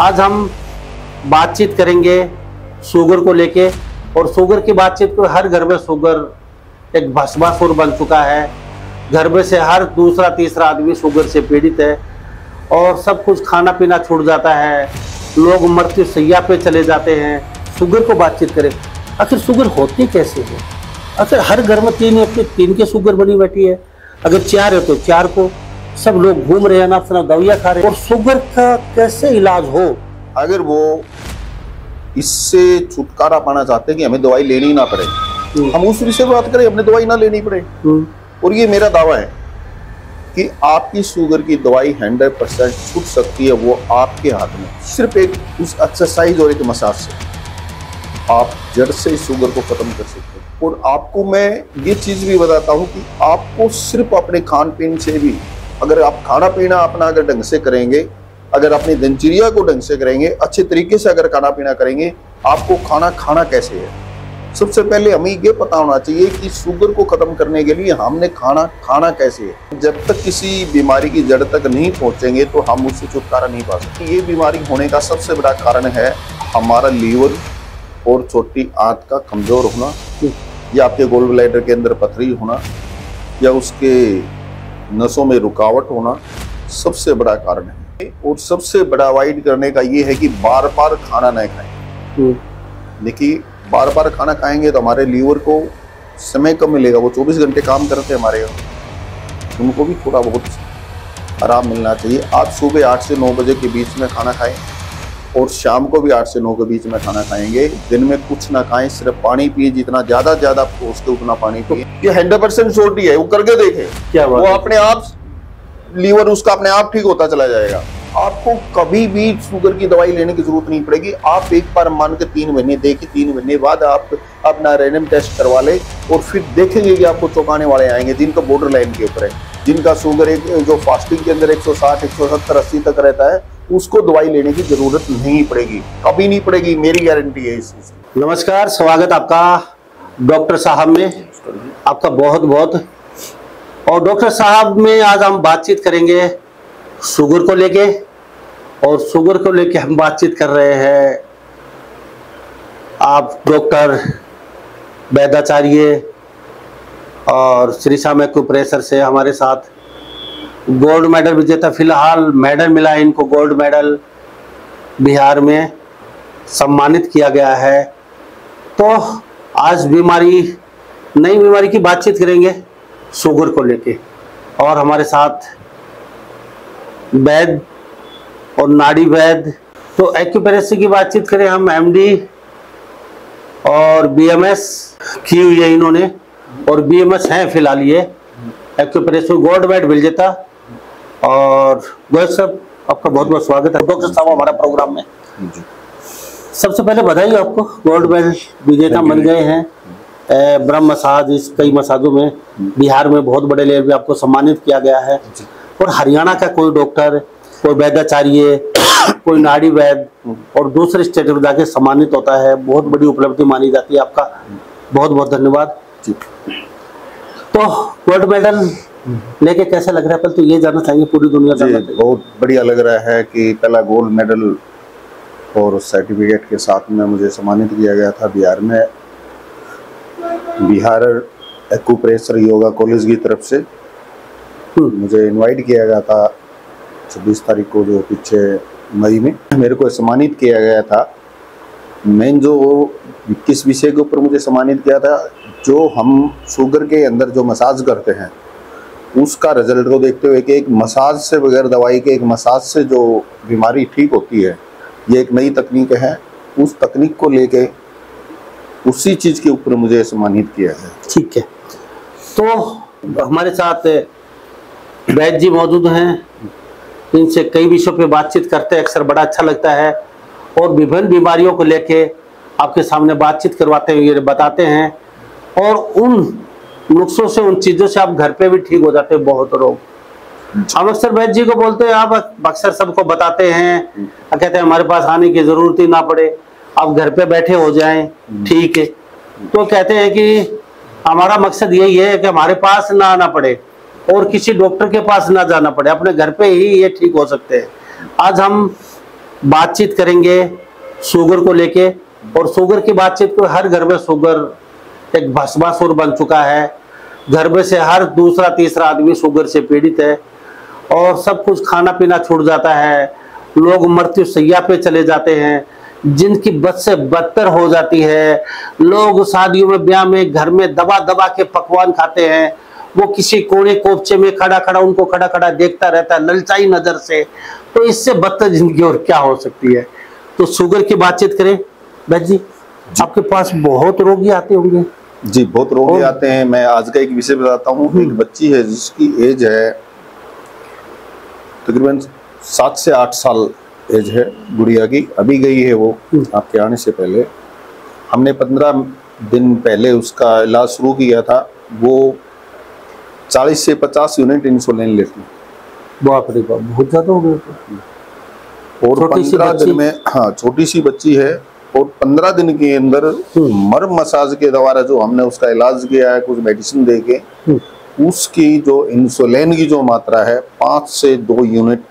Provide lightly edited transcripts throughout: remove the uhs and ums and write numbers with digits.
आज हम बातचीत करेंगे शुगर को लेके। और शुगर की बातचीत को, हर घर में शुगर एक भस्मासुर बन चुका है। घर में से हर दूसरा तीसरा आदमी शुगर से पीड़ित है और सब कुछ खाना पीना छूट जाता है, लोग मृत्यु शैया पे चले जाते हैं। शुगर को बातचीत करें, आखिर शुगर होती कैसे है? आखिर हर घर में तीन के शुगर बनी बैठी है, अगर 4 है तो 4 को। सब लोग घूम रहे हैं, ना अपना दवाइयाँ खा रहे हैं। और शुगर का कैसे इलाज हो? अगर वो इससे छुटकारा पाना चाहते हैं कि हमें दवाई लेनी ना पड़े, हम उस विषय पर बात करें, हमें दवाई ना लेनी पड़े। और ये मेरा दावा है कि आपकी शुगर की दवाई 100% छूट सकती है। वो आपके हाथ में, सिर्फ एक उस एक्सरसाइज और एक मसाज से आप जड़ से शुगर को खत्म कर सकते हैं। और आपको मैं ये चीज भी बताता हूँ कि आपको सिर्फ अपने खान पीन से भी, अगर आप खाना पीना अपना अगर ढंग से करेंगे, अगर अपनी दिनचर्या को ढंग से करेंगे, अच्छे तरीके से अगर खाना पीना करेंगे, आपको खाना खाना कैसे है, सबसे पहले हमें ये पता होना चाहिए कि शुगर को खत्म करने के लिए हमने खाना खाना कैसे है। जब तक किसी बीमारी की जड़ तक नहीं पहुंचेंगे तो हम उससे छुटकारा नहीं पा सकते। ये बीमारी होने का सबसे बड़ा कारण है हमारा लीवर और छोटी आंत का कमजोर होना, या आपके गोल ब्लैडर के अंदर पथरी होना, या उसके नसों में रुकावट होना सबसे बड़ा कारण है। और सबसे बड़ा अवॉइड करने का ये है कि बार बार खाना न खाएं। देखिए, बार बार खाना खाएंगे तो हमारे लीवर को समय कम मिलेगा। वो 24 घंटे काम करते हैं हमारे, उनको भी थोड़ा बहुत आराम मिलना चाहिए। आप सुबह 8 से 9 बजे के बीच में खाना खाएं और शाम को भी 8 से 9 के बीच में खाना खाएंगे। दिन में कुछ ना खाएं, सिर्फ पानी पिए, जितना ज्यादा हो सके उतना पानी पिए। ये 100% श्योरिटी है, वो करके देखें, क्या वो अपने आप लीवर उसका अपने आप ठीक होता चला जाएगा। आपको कभी भी शुगर की दवाई लेने की जरूरत नहीं पड़ेगी। आप एक बार मान के 3 महीने देखें, 3 महीने बाद आप अपना रैंडम टेस्ट करवा ले और फिर देखेंगे कि आपको चौंकाने वाले आएंगे, जिनका बॉर्डर लाइन के ऊपर है, जिनका शुगर एक जो फास्टिंग के अंदर 160, 170, 80 तक रहता है, उसको दवाई लेने की जरूरत नहीं पड़ेगी, कभी नहीं पड़ेगी, मेरी गारंटी है इस चीज की। नमस्कार, स्वागत आपका डॉक्टर साहब में, आपका बहुत बहुत। और डॉक्टर साहब में आज हम बातचीत करेंगे शुगर को लेके। और शुगर को लेके हम बातचीत कर रहे हैं, आप डॉक्टर वैद्याचार्य और श्री श्याम एक्यूप्रेशर से हमारे साथ गोल्ड मेडल विजेता, फिलहाल मेडल मिला है इनको, गोल्ड मेडल बिहार में सम्मानित किया गया है। तो आज नई बीमारी की बातचीत करेंगे शुगर को लेके। और हमारे साथ वैद्य और नाड़ी वैद्य, तो एक्यूप्रेशर की बातचीत करें हम, एमडी और बीएमएस की हुई है इन्होंने, और बीएमएस हैं फिलहाल ये एक्यूप्रेशर गोल्ड मेडल विजेता। और गोयल साहब, आपका बहुत बहुत स्वागत है डॉक्टर साहब हमारा प्रोग्राम में। सबसे पहले बधाई आपको, गोल्ड मेडल विजेता बन गए हैं। ब्रह्म मसाज, इस कई मसाजों में बिहार में बहुत बड़े लेवल पे आपको सम्मानित किया गया है। और हरियाणा का कोई डॉक्टर, कोई वैद्याचार्य, कोई नाड़ी वैद्य और दूसरे स्टेट में जाके सम्मानित होता है, बहुत बड़ी उपलब्धि मानी जाती है। आपका बहुत बहुत धन्यवाद। तो गोल्ड मेडल लेके कैसा लग रहा है, पहले तो ये जानना चाहिए, पूरी दुनिया जानना चाहिए। बहुत बढ़िया लग रहा है कि पहला गोल्ड मेडल और सर्टिफिकेट के साथ में मुझे सम्मानित किया गया था बिहार में, बिहार एक्यूप्रेशर योगा कॉलेज की तरफ से। मुझे इनवाइट किया गया था 26 तारीख को, जो पीछे मई में मेरे को सम्मानित किया गया था। मेन जो किस विषय के ऊपर मुझे सम्मानित किया था, जो हम शुगर के अंदर जो मसाज करते हैं उसका रिजल्ट को देखते हुए कि एक मसाज से, बगैर दवाई के एक मसाज से जो बीमारी ठीक होती है, ये एक नई तकनीक है। उस तकनीक को लेके उसी चीज के ऊपर मुझे सम्मानित किया है। ठीक है, तो हमारे साथ वैद्य जी मौजूद हैं, इनसे कई विषयों पे बातचीत करते हैं, अक्सर बड़ा अच्छा लगता है। और विभिन्न बीमारियों को लेके आपके सामने बातचीत करवाते हैं, ये बताते हैं, और उन नुस्खों से, उन चीजों से आप घर पे भी ठीक हो जाते हैं बहुत रोग। हम अक्सर वैद्य जी को बोलते हैं, आप अक्सर सबको बताते हैं, कहते हैं हमारे पास आने की जरूरत ही ना पड़े, आप घर पे बैठे हो जाएं, ठीक है। तो कहते हैं कि हमारा मकसद यही है कि हमारे पास ना आना पड़े और किसी डॉक्टर के पास ना जाना पड़े, अपने घर पे ही ये ठीक हो सकते हैं। आज हम बातचीत करेंगे शुगर को लेके। और शुगर की बातचीत को, हर घर में शुगर एक भस्मासुर बन चुका है। घर में से हर दूसरा तीसरा आदमी शुगर से पीड़ित है और सब कुछ खाना पीना छूट जाता है। लोग मृत्यु शैया पे चले जाते हैं, जिनकी बद से बदतर हो जाती है। लोग शादियों में, ब्याह में, घर में दबा दबा के पकवान खाते हैं। वो किसी कोने कोपचे में खड़ा खड़ा उनको खड़ा खड़ा देखता रहता है ललचाई नजर से। तो इससे बदतर जिंदगी और क्या हो सकती है। तो शुगर की बातचीत करें बैद जी, आपके पास बहुत रोगी आते होंगे। जी, बहुत रोगी आते हैं। मैं आज का एक विषय बताता हूँ। एक बच्ची है जिसकी एज है तकरीबन 7 से 8 साल एज है गुड़िया की। अभी गई है वो आपके आने से पहले। हमने 15 दिन पहले उसका इलाज शुरू किया था। वो 40 से 50 यूनिट इंसुलिन लेती है। बाप रे बाप, बहुत ज्यादा हो गया। और 15 दिन में, हाँ छोटी सी बच्ची है, और 15 दिन के अंदर मर्म मसाज के द्वारा जो हमने उसका इलाज किया है, कुछ मेडिसिन देके, उसकी जो इंसुलिन की जो मात्रा है 5 से 2 यूनिट।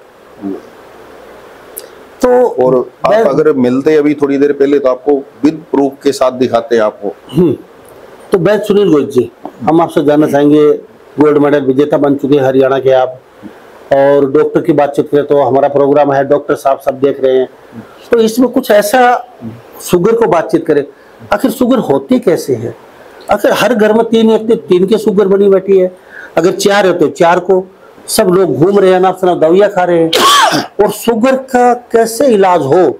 तो और आप अगर मिलते अभी थोड़ी देर पहले तो आपको विद प्रूफ के साथ दिखाते आपको। तो बैद सुनील घोष जी, हम आपसे जानना चाहेंगे, गोल्ड मेडल विजेता बन चुके हैं हरियाणा के आप, और डॉक्टर की बातचीत करें तो हमारा प्रोग्राम है, डॉक्टर साहब सब देख रहे हैं। तो इसमें कुछ ऐसा शुगर को बातचीत करें, आखिर शुगर होती कैसे है। आखिर हर घर में 3 व्यक्ति 3 के शुगर बनी बैठी है, अगर 4 है तो 4 को। सब लोग घूम रहे हैं ना, अपना दवाइयाँ खा रहे हैं। और शुगर का कैसे इलाज हो,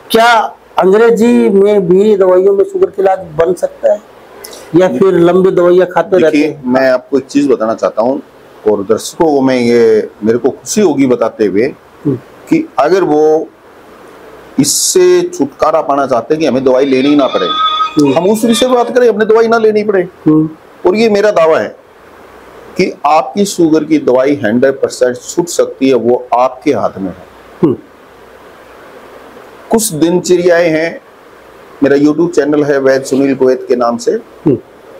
क्या अंग्रेजी में भी दवाइयों में शुगर का इलाज बन सकता है, या फिर लंबी दवाइयाँ खाते रहते हैं। मैं आपको एक चीज बताना चाहता हूँ, और दर्शकों को मैं ये, मेरे को खुशी होगी बताते हुए कि अगर वो इससे छुटकारा पाना चाहते हैं कि हमें दवाई लेनी ना पड़े, हम उस विषय पर बात करें, हमें दवाई ना लेनी पड़े। और ये मेरा दावा है कि आपकी शुगर की दवाई 100% छूट सकती है, वो आपके हाथ में है। कुछ दिनचर्याएं हैं, मेरा YouTube चैनल है वैद सुनील गोयत के नाम से,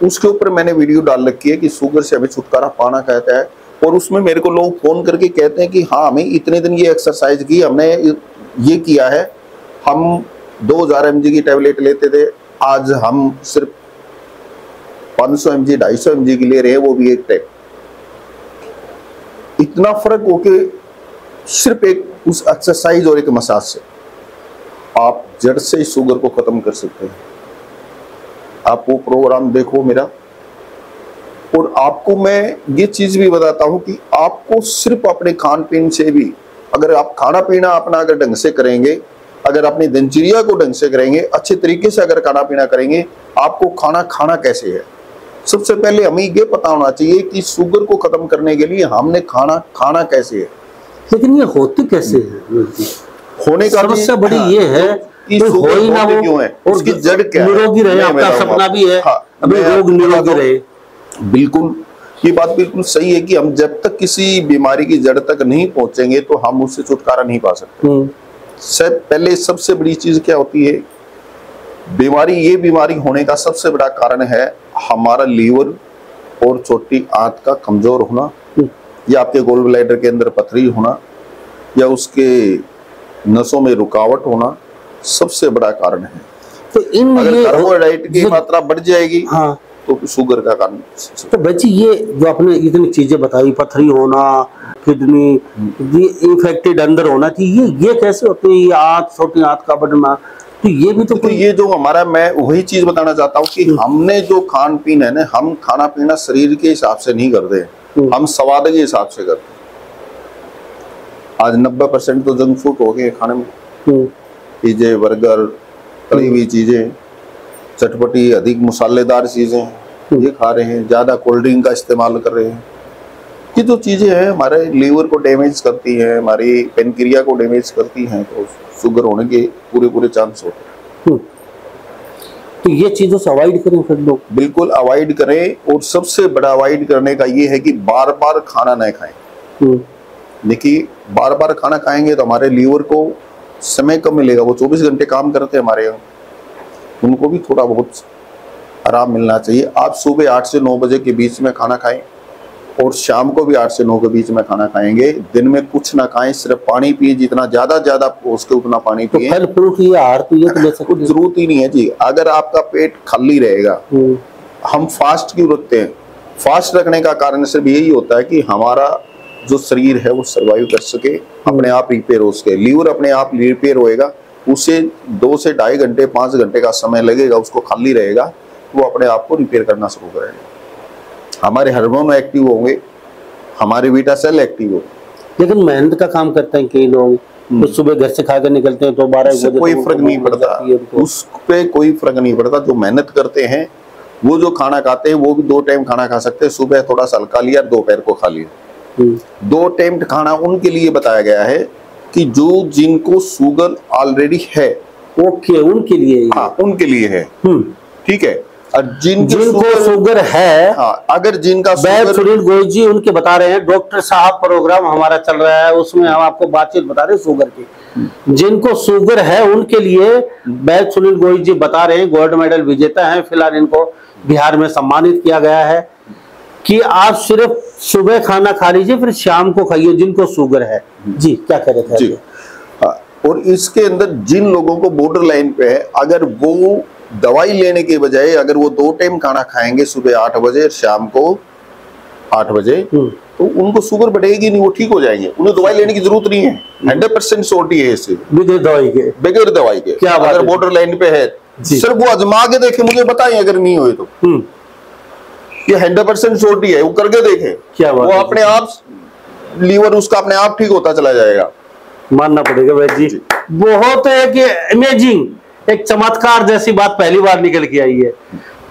उसके ऊपर मैंने वीडियो डाल रखी है कि शुगर से हमें छुटकारा पाना कहता है। और उसमें मेरे को लोग फोन करके कहते हैं कि हाँ, हमें इतने दिन ये एक्सरसाइज की, हमने ये किया है, हम 2000 mg की टैबलेट लेते थे, आज हम सिर्फ 500 mg 250 mg की ले रहे हैं, वो भी एक टाइम। इतना फर्क होके सिर्फ एक उस एक्सरसाइज और एक मसाज से आप जड़ से शुगर को खत्म कर सकते हैं। आप वो प्रोग्राम देखो मेरा, और आपको मैं ये चीज भी बताता हूं कि आपको सिर्फ अपने खान पीन से भी, अगर आप खाना पीना अपना अगर ढंग से करेंगे, अगर अपनी दिनचर्या को ढंग से करेंगे, अच्छे तरीके से अगर खाना पीना करेंगे, आपको खाना खाना कैसे है। सबसे पहले हमें ये पता होना चाहिए कि शुगर को खत्म करने के लिए हमने खाना खाना कैसे है। लेकिन ये होती कैसे है, होने का समस्या बड़ी ये है कि शुगर हो ना क्यों है, उसकी जड़ क्या है। निरोगी रहे, आपका सपना भी है अभी लोग निरोगी रहे। बिल्कुल, ये बात बिल्कुल सही है कि हम जब तक किसी बीमारी की जड़ तक नहीं पहुंचेंगे तो हम उससे छुटकारा नहीं पा सकते। पहले सबसे बड़ी चीज क्या होती है, बीमारी, ये बीमारी होने का सबसे बड़ा कारण है हमारा लीवर और छोटी आंत का कमजोर होना, या आपके गोल ब्लैडर के अंदर पथरी होना, या उसके नसों में रुकावट होना, सबसे बड़ा कारण है। तो इन अगर कार्बोहाइड्रेट की मात्रा बढ़ जाएगी, हाँ, तो शुगर का कारण। तो बच्ची, ये जो आपने इतनी चीजें बताई, पथरी होना, किडनी, ये इन्फेक्टेड अंदर होना चाहिए, ये कैसे होते हैं, ये आंत, छोटी आंत का बढ़ना, तो ये भी तो ये जो हमारा, मैं वही चीज बताना चाहता हूँ कि हमने जो खान पीन है ना, हम खाना पीना शरीर के हिसाब से नहीं करते, हम स्वाद के हिसाब से करते। आज 90% तो जंक फूड हो गए खाने में, पिज्जे, बर्गर, तली हुई चीजें, चटपटी, अधिक मसालेदार चीजें ये खा रहे हैं, ज्यादा कोल्ड ड्रिंक का इस्तेमाल कर रहे हैं। ये जो चीजें हैं हमारे लीवर को डैमेज करती हैं, हमारी पेनक्रिया को डैमेज करती हैं, तो शुगर होने के पूरे चांस होते हैं। तो ये चीजों से अवॉइड करें फिर लोग, बिल्कुल अवॉइड करें। और सबसे बड़ा अवॉइड करने का ये है कि बार बार खाना न खाएं। देखिए, बार बार खाना खाएंगे तो हमारे लीवर को समय कम मिलेगा, वो 24 घंटे काम करते हैं हमारे यहाँ, उनको भी थोड़ा बहुत आराम मिलना चाहिए। आप सुबह 8 से 9 बजे के बीच में खाना खाएं, और शाम को भी 8 से 9 के बीच में खाना खाएंगे। दिन में कुछ ना खाएं, सिर्फ पानी पिए, जितना ज्यादा हो सके उतना पानी पिए। फल फ्रूट ये आहार तो ये तो ले सको, जरूरत ही नहीं है जी। अगर आपका पेट खाली रहेगा, हम फास्ट क्यों रखते हैं? फास्ट रखने का कारण सिर्फ यही होता है कि हमारा जो शरीर है वो सर्वाइव कर सके, अपने आप रिपेयर हो सके। लीवर अपने आप रिपेयर होएगा, उसे 2 से 2.5 घंटे 5 घंटे का समय लगेगा, उसको खाली रहेगा, वो अपने आप को रिपेयर करना शुरू करेगा। हमारे हार्मोन एक्टिव होंगे, हमारे बीटा सेल एक्टिव हो। लेकिन मेहनत का काम करते हैं कई लोग, तो सुबह घर से खाकर निकलते हैं तो 12 बजे कोई फर्क नहीं पड़ता, उस पे कोई फर्क नहीं पड़ता। जो मेहनत करते हैं वो जो खाना खाते हैं वो भी 2 टाइम खाना खा सकते हैं। सुबह थोड़ा सा हल्का लिया, दोपहर को खा लिया। 2 टाइम खाना उनके लिए बताया गया है कि जो जिनको शुगर ऑलरेडी है, ओके, उनके लिए। हाँ, उनके लिए है। ठीक है। और जिनको शुगर है, हाँ, अगर जिनका वैद्य सुनील गोयल जी उनके बता रहे हैं, डॉक्टर साहब प्रोग्राम हमारा चल रहा है, उसमें हम आपको बातचीत बता रहे हैं शुगर की। जिनको शुगर है उनके लिए वैद्य सुनील गोयल जी बता रहे हैं, गोल्ड मेडल विजेता हैं, फिलहाल इनको बिहार में सम्मानित किया गया है कि आप सिर्फ सुबह खाना खा लीजिए, फिर शाम को खाइए जिनको शुगर है। जी, क्या कह रहे थे जी? और इसके अंदर जिन लोगों को बॉर्डर लाइन पे है, अगर वो दवाई लेने के बजाय अगर वो 2 टाइम खाना खाएंगे, सुबह 8 बजे और शाम को 8 बजे, तो उनको शुगर बढ़ेगी नहीं, वो ठीक हो जाएंगे। उन्हें दवाई लेने की जरूरत नहीं है। 100% श्योरिटी है इससे, बगैर दवाई के। बगैर दवाई के। क्या बात अगर बॉर्डर लाइन पे है, सिर्फ वो आजमा के देखे, मुझे बताएं अगर नहीं हुए तो। ये 100% श्योरिटी है, वो करके देखे, क्या बात, वो अपने आप लीवर उसका अपने आप ठीक होता चला जाएगा। मानना पड़ेगा वैद्य जी, बहुत है कि अमेजिंग, एक चमत्कार जैसी बात पहली बार निकल के आई है।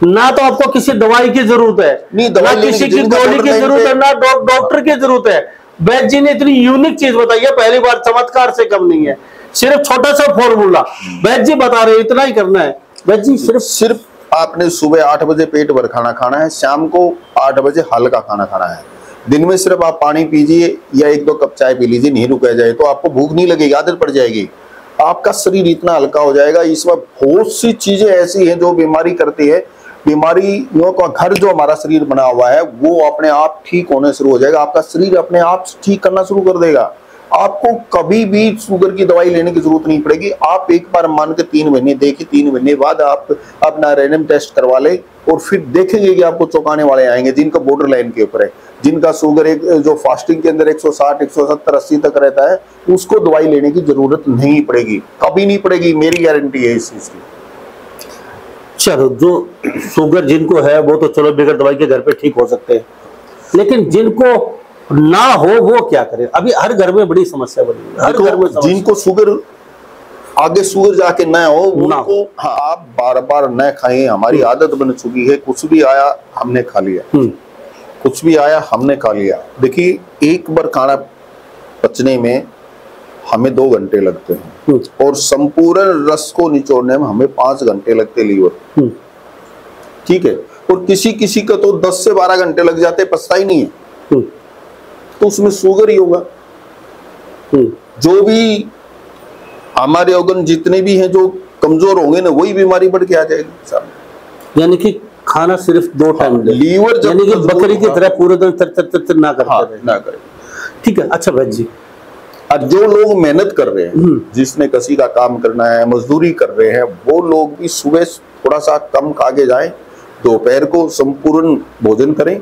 ना तो आपको किसी दवाई की जरूरत है, ना किसी की गोली की जरूरत है, ना डॉक्टर की जरूरत है। वैद्य जी ने इतनी यूनिक चीज बताई है, पहली बार, चमत्कार से कम नहीं है। सिर्फ छोटा सा फॉर्मूला वैद्य जी बता रहे हैं, इतना ही करना है। वैद्य जी सिर्फ आपने सुबह 8 बजे पेट भर खाना खाना है, शाम को 8 बजे हल्का खाना खाना है। दिन में सिर्फ आप पानी पीजिए या 1-2 कप चाय पी लीजिए, नहीं रुका जाए तो आपको भूख नहीं लगेगी, आदत पड़ जाएगी, आपका शरीर इतना हल्का हो जाएगा। इसमें बहुत सी चीजें ऐसी हैं जो बीमारी करती है। बीमारियों का घर जो हमारा शरीर बना हुआ है वो अपने आप ठीक होने शुरू हो जाएगा। आपका शरीर अपने आप ठीक करना शुरू कर देगा। आपको कभी भी शुगर की दवाई लेने की जरूरत नहीं पड़ेगी। आप एक बार मान के 3 महीने देखिए, 3 महीने बाद आप अपना रैंडम टेस्ट करवा ले और फिर देखेंगे कि आपको चौंकाने वाले आएंगे जिनका बॉर्डर लाइन के ऊपर है, जिनका शुगर एक जो फास्टिंग के अंदर 160, 170, 80 तक रहता है, उसको दवाई लेने की जरूरत नहीं पड़ेगी, कभी नहीं पड़ेगी, मेरी गारंटी है इस चीज की। चलो, जो शुगर जिनको है वो तो चलो बगैर दवाई के घर पे ठीक हो सकते हैं, लेकिन जिनको ना हो वो क्या करें? अभी हर घर में बड़ी समस्या बनी है, हर घर में जिनको शुगर आगे शुगर जाके न हो उनको, हाँ, आप बार-बार न खाएं। हमारी आदत बन चुकी है, कुछ भी आया हमने खा लिया, कुछ भी आया हमने खा लिया। देखिए, एक बार खाना पचने में हमें 2 घंटे लगते हैं और संपूर्ण रस को निचोड़ने में हमें 5 घंटे लगते लीवर। ठीक है, और किसी किसी का तो 10 से 12 घंटे लग जाते, पछता ही नहीं है, तो उसमें शुगर ही होगा। जो भी हमारे ऑर्गन जितने भी हैं जो कमजोर होंगे ना, वही बीमारी बढ़ के आ जाएगी। यानी कि खाना सिर्फ 2 टाइम, लीवर यानी कि बकरी की तरह पूरे दिन तर ना करते ना करे। ठीक है। अच्छा वैद्य जी, और जो लोग मेहनत कर रहे हैं, जिसने कसी का काम करना है, मजदूरी कर रहे हैं, वो लोग भी सुबह थोड़ा सा कम खा के जाएं, दोपहर को संपूर्ण भोजन करें,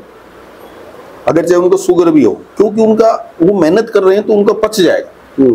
अगर चाहे उनको शुगर भी हो, क्योंकि उनका वो मेहनत कर रहे हैं तो उनका पच जाएगा,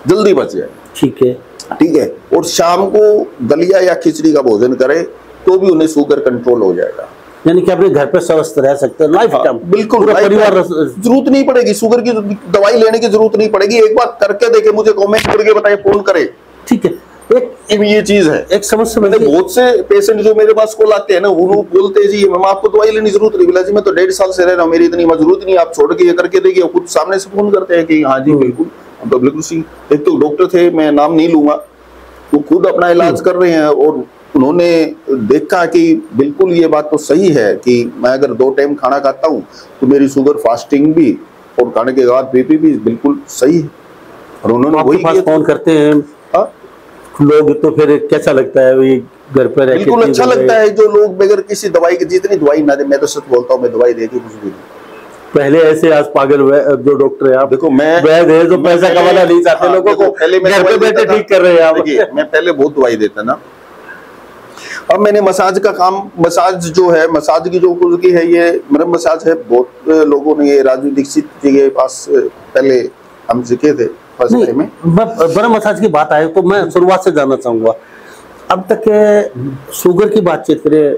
जल्दी पच जाएगा। ठीक है, ठीक है। और शाम को दलिया या खिचड़ी का भोजन करें तो भी उन्हें शुगर कंट्रोल हो जाएगा। यानी कि अपने घर पे स्वस्थ रह सकते हैं लाइफ टाइम। बिल्कुल, परिवार जरूरत नहीं पड़ेगी, शुगर की दवाई लेने की जरूरत नहीं पड़ेगी। एक बार करके देखे, मुझे कमेंट करके बताइए, फोन करे। ठीक है। एक ये चीज है, एक समस्या मैंने बहुत से पेशेंट जो मेरे पास कॉल आते हैं ना, वो बोलते हैं जी मैम आपको दवाई लेने की जरूरत नहीं। बोला जी मैं तो 1.5 साल से रह रहा हूँ, मेरी इतनी जरूरत नहीं, आप छोड़ के ये करके देखिए। खुद सामने से फोन करते हैं कि हाँ जी बिल्कुल, हम तो बिल्कुल सी। एक तो डॉक्टर थे, मैं नाम नहीं लूंगा, वो खुद अपना इलाज कर रहे हैं और उन्होंने देखा कि बिल्कुल ये बात तो सही है कि मैं अगर 2 टाइम खाना खाता हूँ तो मेरी शुगर फास्टिंग भी और खाने के बाद बीपी भी बिल्कुल सही है। और उन्होंने वही फोन करते हैं लोग, तो फिर कैसा लगता है? वही घर पर बिल्कुल अच्छा लगता है जो लोग बगैर किसी दवाई के, जितनी दवाई ना दे, मैं तो सच बोलता हूँ, मैं दवाई देती कुछ भी नहीं। पहले ऐसे आज पागल जो डॉक्टर है आप, देखो मैं वैद है जो पैसा कमाना नहीं चाहते, लोगों को पहले मैं घर पे बैठे ठीक कर रहे हैं आप। देखिए मैं पहले बहुत दवाई देता ना, अब मैंने मसाज का काम, मसाज जो है, मसाज की जो कुल की है, ये मेरा मसाज है। बहुत लोगों ने ये राजू दीक्षित जी के पास पहले हम सीखे थे फर्स्ट टाइम में। बड़ा मसाज की बात आए तो मैं शुरुआत से जानना चाहूंगा, अब तक के शुगर की बातचीत करें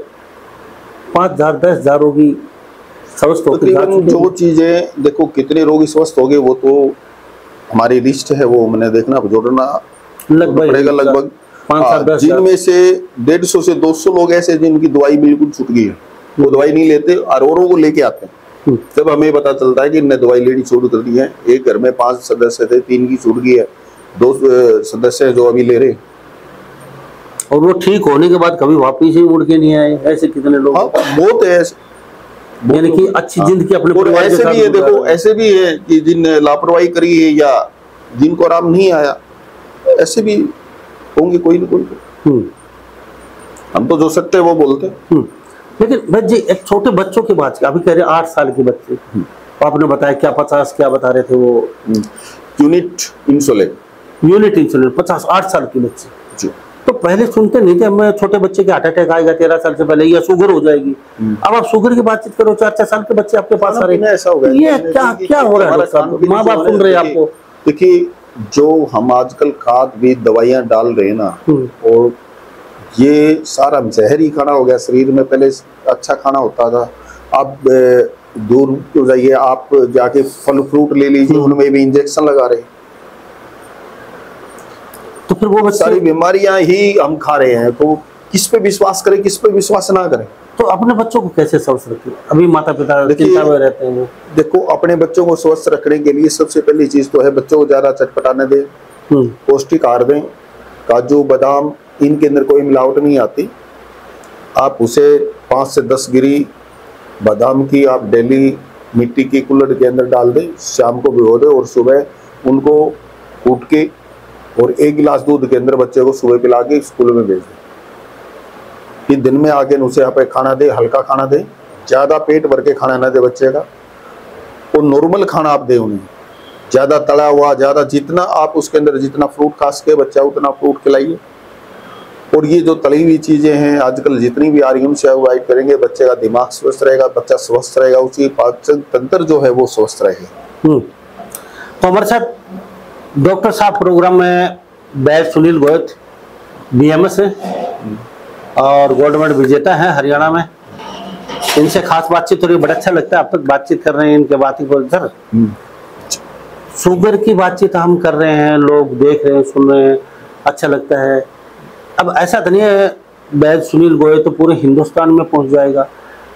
5,000 10,000 रोगी स्वस्थ होकर जा चुके हैं। जो चीजें देखो कितने रोगी स्वस्थ हो गए वो तो हमारी लिस्ट है, वो मैंने देखना जोड़ना पड़ेगा लगभग 5-7-10 जिनमें से 150 से 200 लोग ऐसे जिनकी दवाई बिल्कुल छूट गई है, वो दवाई नहीं लेते और औरों को लेके आते हैं। जब हमें पता चलता है कि इनने दवाई लेनी शुरू कर दी है, एक घर में 5 सदस्य थे, 3 की छूट गई है, 2 सदस्य जो अभी ले रहे, और वो ठीक होने के बाद कभी वापिस ही मुड़ के नहीं आए, ऐसे कितने लोग। हाँ, बहुत है ऐसे, यानी कि अच्छी जिंदगी अपने परिवार के ऐसे साथ भी है। गुजार देखो रहे हैं। ऐसे भी है कि जिन लापरवाही करी है या जिनको आराम नहीं आया, ऐसे भी होंगे कोई ना कोई। हम तो जो सकते हैं वो बोलते हैं। लेकिन भाई जी एक छोटे बच्चों की बात की, अभी कह रहे 8 साल के बच्चे, तो आपने बताया क्या 50 क्या बता रहे थे वो यूनिट इंसुलिन, यूनिट इंसुलिन 50 8 साल के बच्चे जी। तो पहले सुनते नहीं थे हमें छोटे बच्चे के हार्ट अटैक आएगा 13 साल से पहले, या शुगर हो जाएगी। अब आप शुगर की बातचीत करो, 4-4 साल के बच्चे आपके पास आ रहे हैं, ऐसा हो गया। ये क्या हो रहा है? माँ बाप सुन रहे हैं आपको। देखिए जो हम आजकल खाद बीज दवाइयां डाल रहे हैं ना, और ये सारा जहर ही खाना हो गया शरीर में। पहले अच्छा खाना होता था, आप दूर तो जाइए, आप जाके फल फ्रूट ले लीजिए, उनमें भी इंजेक्शन लगा रहे हैं। तो फिर वो सारी बीमारियां ही हम खा रहे हैं, तो किस पे विश्वास करें, किस पे विश्वास ना करें? तो अपने बच्चों को कैसे स्वस्थ रखें? अभी माता पिता चिंता में रहते हैं। वो देखो अपने बच्चों को स्वस्थ रखने के लिए सबसे पहली चीज तो है बच्चों को ज्यादा चटपटाने दें, पौष्टिक आहार दें, काजू बादाम इनके अंदर कोई मिलावट नहीं आती। आप उसे 5 से 10 गिरी बादाम की आप डेली मिट्टी की कुल्हड़ के अंदर डाल दें, शाम को भिगो दें और सुबह उनको कूट के और 1 गिलास दूध के अंदर बच्चे को सुबह पिला के स्कूल में भेज दें। फिर दिन में आगे उसे यहाँ पे खाना दे, हल्का खाना दे, ज्यादा पेट भर के खाना ना दे बच्चे का, और नॉर्मल खाना आप दे उन्हें, ज्यादा तला हुआ, ज्यादा जितना आप उसके अंदर जितना फ्रूट खा सके बच्चा उतना फ्रूट खिलाइए। और ये जो तली हुई चीजें हैं आजकल जितनी भी आ रही हैं उनसे अवॉइड करेंगे, बच्चे का दिमाग स्वस्थ रहेगा, बच्चा स्वस्थ रहेगा, उसकी पाचन तंत्र जो है वो स्वस्थ रहेगा। तो हमारे साथ डॉक्टर साहब प्रोग्राम में वैद्य सुनील गोयत BMS है और गोल्ड मेडल विजेता है हरियाणा में। इनसे खास बातचीत हो रही है, बड़ा अच्छा लगता है। आप तक बातचीत कर रहे हैं इनके बात ही पर सर, शुगर की बातचीत हम कर रहे हैं, लोग देख रहे हैं, सुन रहे हैं, अच्छा लगता है। अब ऐसा तो नहीं है वैद्य सुनील गोयत तो पूरे हिंदुस्तान में पहुंच जाएगा,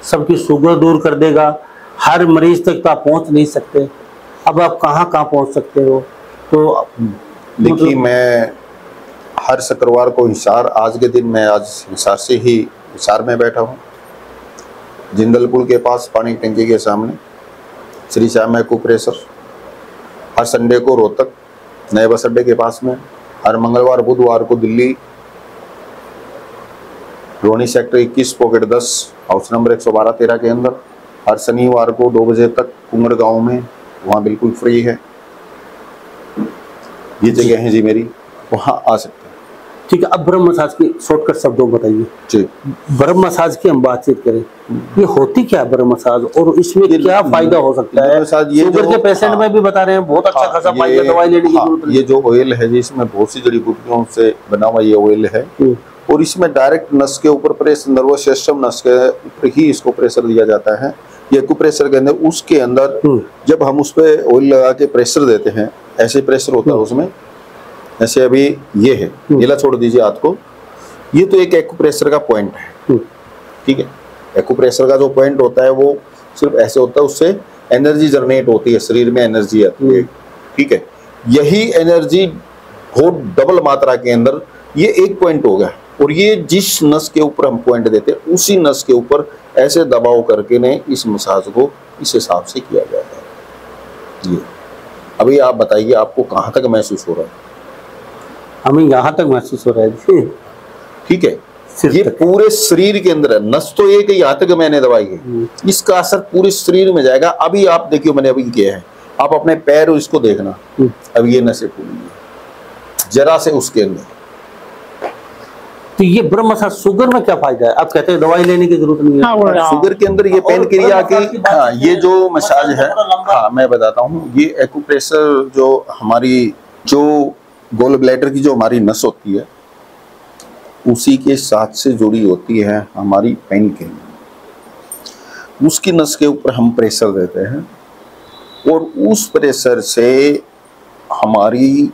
सबकी शुगर दूर कर देगा, हर मरीज तक तो आप पहुंच नहीं सकते। अब आप कहाँ पहुंच सकते हो? तो देखिए मैं हर शुक्रवार को हिसार, आज के दिन मैं आज हिसार से ही हिसार में बैठा हूँ, जिंदल पुल के पास पानी की टंकी के सामने श्री श्याम एक्यूप्रेशर। हर संडे को रोहतक नए बस अड्डे के पास में, हर मंगलवार बुधवार को दिल्ली रोनी सेक्टर 21 पॉकेट 10 हाउस नंबर 112-13 के अंदर, हर शनिवार को 2 बजे तक कुंगड़ गांव में, वहाँ बिल्कुल फ्री है। ये जगह है जी मेरी, वहाँ आ सकते हैं। ठीक है, अब ब्रह्म मसाज की शॉर्टकट शब्दों बताइए जी। ब्रह्म मसाज की हम बातचीत करें, ये होती क्या है ब्रह्म मसाज और इसमें क्या फायदा हो सकता है? शुगर के पेशेंट में भी बता रहे हैं बहुत अच्छा खासा फायदा, दवाई लेने की जरूरत नहीं। ये जो ऑयल है जी, इसमें बहुत सी जड़ी बूटियों से बना हुआ ये ऑयल है, और इसमें डायरेक्ट नस के ऊपर प्रेशर, नर्वस सिस्टम नस के ऊपर ही इसको प्रेशर दिया जाता है। ये एक्यूप्रेशर के अंदर, उसके अंदर जब हम उस पर ऑयल लगा के प्रेशर देते हैं, ऐसे प्रेशर होता है उसमें, ऐसे अभी ये है, नीला छोड़ दीजिए हाथ को, ये तो एक एक्यूप्रेशर का पॉइंट है। ठीक है, एक्यूप्रेशर का जो पॉइंट होता है वो सिर्फ ऐसे होता है, उससे एनर्जी जनरेट होती है, शरीर में एनर्जी आती है। ठीक है, यही एनर्जी बहुत डबल मात्रा के अंदर ये एक पॉइंट हो गया, और ये जिस नस के ऊपर हम पॉइंट देते हैं उसी नस के ऊपर ऐसे दबाव करके ने इस मसाज को इस हिसाब से किया जाता है। ये अभी आप बताइए आपको कहाँ तक महसूस हो रहा है? हमें यहाँ तक महसूस हो रहा है। ठीक है, ये पूरे शरीर के अंदर है। नस तो एक ही हाथ मैंने दवाई है, इसका असर पूरे शरीर में जाएगा। अभी आप देखियो मैंने अभी किया है, आप अपने पैर इसको देखना, अब ये नसें फूली है जरा से उसके अंदर। तो ये ब्रह्म मसाज शुगर में क्या फायदा है? आप कहते हैं दवाई लेने की जरूरत नहीं है। शुगर के अंदर ये पेन क्रिया की, हाँ, ये जो मसाज है, हाँ मैं बताता हूँ, ये एक्यूप्रेशर जो हमारी जो गोल ब्लैडर की जो हमारी नस होती है उसी के साथ से जुड़ी होती है हमारी पेन क्रिया। उसकी नस के ऊपर हम प्रेशर देते हैं और उस प्रेशर से हमारी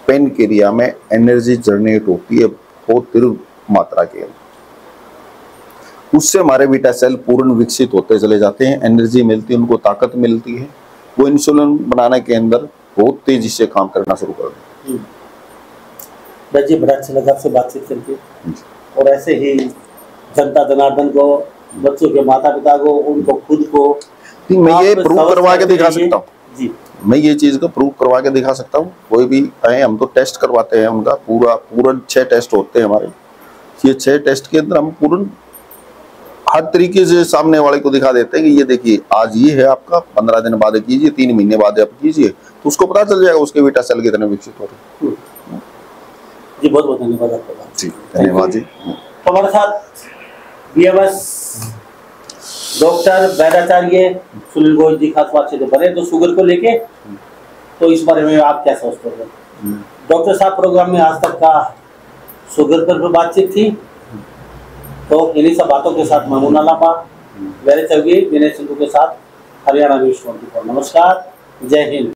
पेन क्रिया में एनर्जी जनरेट होती है बहुत तीव्र मात्रा के अंदर। उससे हमारे बीटा सेल पूर्ण विकसित होते चले जाते हैं, एनर्जी मिलती है, उनको ताकत मिलती है, वो इंसुलिन बनाने के अंदर बहुत तेजी से काम करना शुरू कर देते हैं। जी बड़ा अच्छा लगा आपसे बातचीत करके, और ऐसे ही जनता जनार्दन को, बच्चों के माता पिता को, उनको खुद को मैं ये प्रूव करवा के दिखा सकता हूँ जी, मैं ये चीज को प्रूव करवा के दिखा सकता हूँ। कोई भी आए, हम तो टेस्ट करवाते हैं उनका पूरा 6 टेस्ट होते हैं हमारे। ये 6 टेस्ट के अंदर हम पूर्ण हर तरीके से सामने वाले को दिखा देते हैं कि ये देखिए आज ये है आपका, 15 दिन बाद कीजिए, 3 महीने बाद आप कीजिए, तो उसको पता चल जाएगा उसके बीटा सेल कितने विकसित हो रहे हैं। जी बहुत बहुत धन्यवाद आपका। जी धन्यवाद जी। हमारे साथ बीएमएस डॉक्टर वैद्याचार्य सुनील घोष जी खास बात से बने तो शुगर को लेके, तो इस बारे में आप क्या सोचते हैं? डॉक्टर साहब प्रोग्राम में आज तक का शुगर पर बातचीत थी, तो इन्हीं सब बातों के साथ महमूद आलापा वैद्याचार्य विनय सिंधु के साथ हरियाणा न्यूज़ 24। नमस्कार, जय हिंद।